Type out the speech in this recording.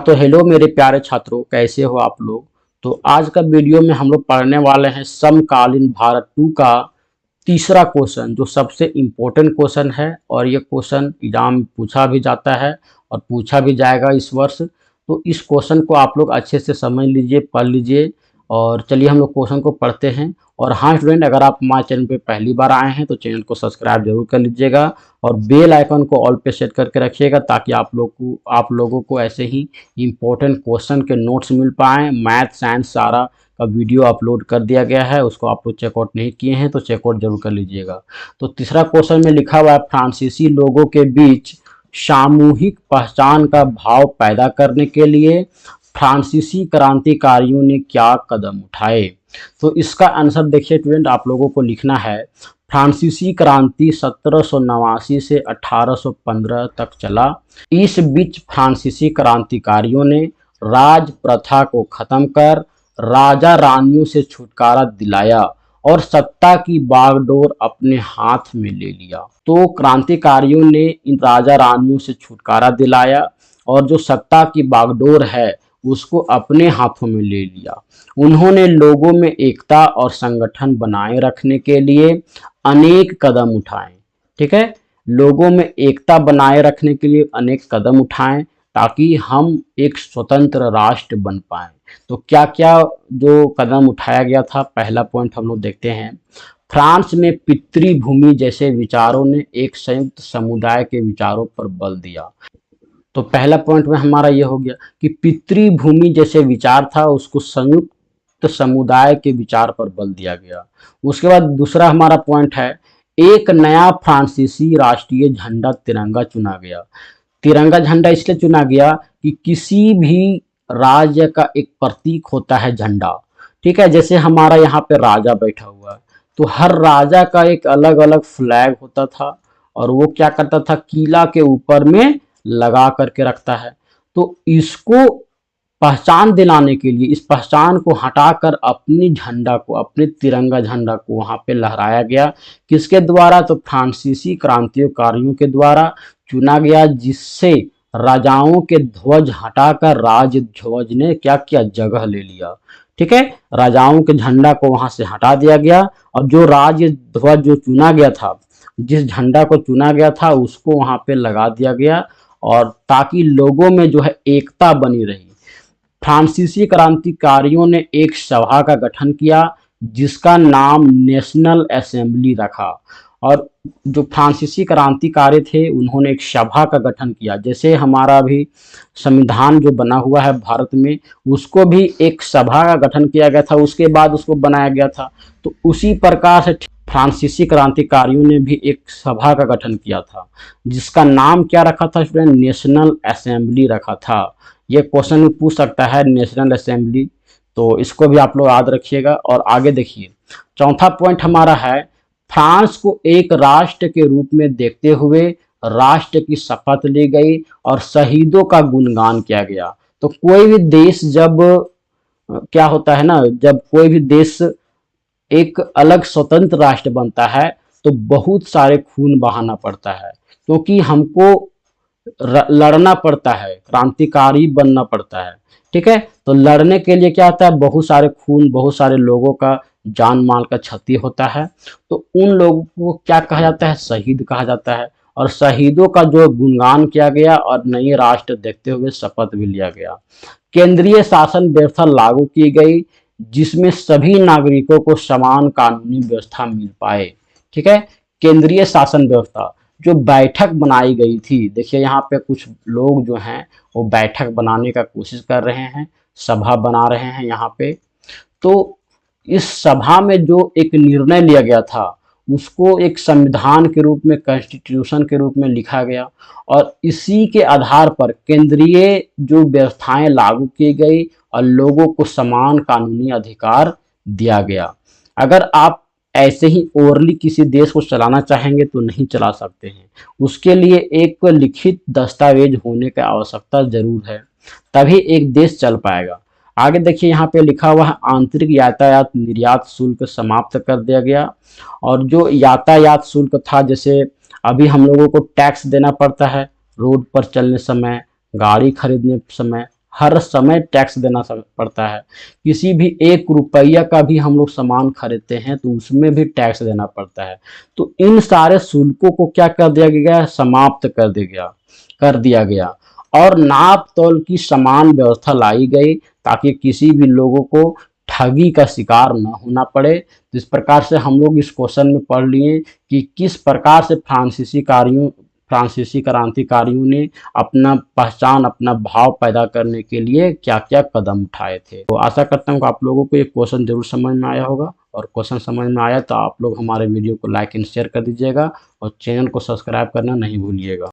हाँ तो हेलो मेरे प्यारे छात्रों, कैसे हो आप लोग। तो आज का वीडियो में हम लोग पढ़ने वाले हैं समकालीन भारत 2 का तीसरा क्वेश्चन, जो सबसे इम्पोर्टेंट क्वेश्चन है और ये क्वेश्चन एग्जाम में पूछा भी जाता है और पूछा भी जाएगा इस वर्ष। तो इस क्वेश्चन को आप लोग अच्छे से समझ लीजिए, पढ़ लीजिए और चलिए हम लोग क्वेश्चन को पढ़ते हैं। और हाँ स्टूडेंट, अगर आप हमारे चैनल पे पहली बार आए हैं तो चैनल को सब्सक्राइब जरूर कर लीजिएगा और बेल आइकन को ऑल पे सेट करके रखिएगा, ताकि आप लोगों को ऐसे ही इम्पोर्टेंट क्वेश्चन के नोट्स मिल पाएँ। मैथ साइंस सारा का वीडियो अपलोड कर दिया गया है, उसको आप लोग चेकआउट नहीं किए हैं तो चेकआउट जरूर कर लीजिएगा। तो तीसरा क्वेश्चन में लिखा हुआ है, फ्रांसीसी लोगों के बीच सामूहिक पहचान का भाव पैदा करने के लिए फ्रांसीसी क्रांतिकारियों ने क्या कदम उठाए। तो इसका आंसर देखिए स्टूडेंट, आप लोगों को लिखना है फ्रांसीसी क्रांति 1789 से 1815 तक चला। इस बीच फ्रांसीसी क्रांतिकारियों ने राज प्रथा को खत्म कर राजा रानियों से छुटकारा दिलाया और सत्ता की बागडोर अपने हाथ में ले लिया। तो क्रांतिकारियों ने इन राजा रानियों से छुटकारा दिलाया और जो सत्ता की बागडोर है उसको अपने हाथों में ले लिया। उन्होंने लोगों में एकता और संगठन बनाए रखने के लिए अनेक कदम उठाए। ठीक है, लोगों में एकता बनाए रखने के लिए अनेक कदम उठाएं ताकि हम एक स्वतंत्र राष्ट्र बन पाएं। तो क्या क्या जो कदम उठाया गया था, पहला पॉइंट हम लोग देखते हैं। फ्रांस में पितृभूमि जैसे विचारों ने एक संयुक्त समुदाय के विचारों पर बल दिया। तो पहला पॉइंट में हमारा ये हो गया कि पितृभूमि जैसे विचार था उसको संयुक्त समुदाय के विचार पर बल दिया गया। उसके बाद दूसरा हमारा पॉइंट है, एक नया फ्रांसीसी राष्ट्रीय झंडा तिरंगा चुना गया। तिरंगा झंडा इसलिए चुना गया कि किसी भी राज्य का एक प्रतीक होता है झंडा। ठीक है, जैसे हमारा यहाँ पे राजा बैठा हुआ है तो हर राजा का एक अलग अलग फ्लैग होता था और वो क्या करता था, किला के ऊपर में लगा करके रखता है। तो इसको पहचान दिलाने के लिए इस पहचान को हटाकर अपनी झंडा को, अपने तिरंगा झंडा को वहां पे लहराया गया। किसके द्वारा, तो फ्रांसीसी क्रांतिकारियों के द्वारा चुना गया, जिससे राजाओं के ध्वज हटाकर राज ध्वज ने क्या किया, जगह ले लिया। ठीक है, राजाओं के झंडा को वहां से हटा दिया गया और जो राज ध्वज जो चुना गया था, जिस झंडा को चुना गया था उसको वहां पे लगा दिया गया, और ताकि लोगों में जो है एकता बनी रही। फ्रांसीसी क्रांतिकारियों ने एक सभा का गठन किया जिसका नाम नेशनल असेंबली रखा। और जो फ्रांसीसी क्रांतिकारी थे उन्होंने एक सभा का गठन किया, जैसे हमारा भी संविधान जो बना हुआ है भारत में, उसको भी एक सभा का गठन किया गया था, उसके बाद उसको बनाया गया था। तो उसी प्रकार से फ्रांसीसी क्रांतिकारियों ने भी एक सभा का गठन किया था जिसका नाम क्या रखा था स्टूडेंट, नेशनल असेंबली रखा था। ये क्वेश्चन में पूछ सकता है नेशनल असेंबली, तो इसको भी आप लोग याद रखिएगा। और आगे देखिए, चौथा पॉइंट हमारा है, फ्रांस को एक राष्ट्र के रूप में देखते हुए राष्ट्र की शपथ ली गई और शहीदों का गुणगान किया गया। तो कोई भी देश जब क्या होता है ना, जब कोई भी देश एक अलग स्वतंत्र राष्ट्र बनता है तो बहुत सारे खून बहाना पड़ता है, क्योंकि हमको लड़ना पड़ता है, क्रांतिकारी बनना पड़ता है। ठीक है, तो लड़ने के लिए क्या होता है, बहुत सारे खून, बहुत सारे लोगों का जान माल का क्षति होता है। तो उन लोगों को क्या कहा जाता है, शहीद कहा जाता है। और शहीदों का जो गुणगान किया गया और नई राष्ट्र देखते हुए शपथ भी लिया गया। केंद्रीय शासन व्यवस्था लागू की गई जिसमें सभी नागरिकों को समान कानूनी व्यवस्था मिल पाए। ठीक है, केंद्रीय शासन व्यवस्था जो बैठक बनाई गई थी, देखिए यहाँ पे कुछ लोग जो हैं वो बैठक बनाने का कोशिश कर रहे हैं, सभा बना रहे हैं यहाँ पे। तो इस सभा में जो एक निर्णय लिया गया था उसको एक संविधान के रूप में, कॉन्स्टिट्यूशन के रूप में लिखा गया और इसी के आधार पर केंद्रीय जो व्यवस्थाएं लागू की गई और लोगों को समान कानूनी अधिकार दिया गया। अगर आप ऐसे ही ओरली किसी देश को चलाना चाहेंगे तो नहीं चला सकते हैं, उसके लिए एक लिखित दस्तावेज होने की आवश्यकता जरूर है, तभी एक देश चल पाएगा। आगे देखिए, यहाँ पे लिखा हुआ है, आंतरिक यातायात निर्यात शुल्क समाप्त कर दिया गया। और जो यातायात शुल्क था, जैसे अभी हम लोगों को टैक्स देना पड़ता है रोड पर चलने समय, गाड़ी खरीदने समय, हर समय टैक्स देना पड़ता है। किसी भी 1 रुपया का भी हम लोग सामान खरीदते हैं तो उसमें भी टैक्स देना पड़ता है। तो इन सारे शुल्कों को क्या कर दिया गया, समाप्त कर दिया गया और नाप तौल की समान व्यवस्था लाई गई ताकि किसी भी लोगों को ठगी का शिकार न होना पड़े। तो इस प्रकार से हम लोग इस क्वेश्चन में पढ़ लिए कि किस प्रकार से फ्रांसीसी क्रांतिकारियों ने अपना पहचान, अपना भाव पैदा करने के लिए क्या क्या कदम उठाए थे। तो आशा करता हूँ कि आप लोगों को ये क्वेश्चन जरूर समझ में आया होगा, और क्वेश्चन समझ में आया तो आप लोग हमारे वीडियो को लाइक एंड शेयर कर दीजिएगा और चैनल को सब्सक्राइब करना नहीं भूलिएगा।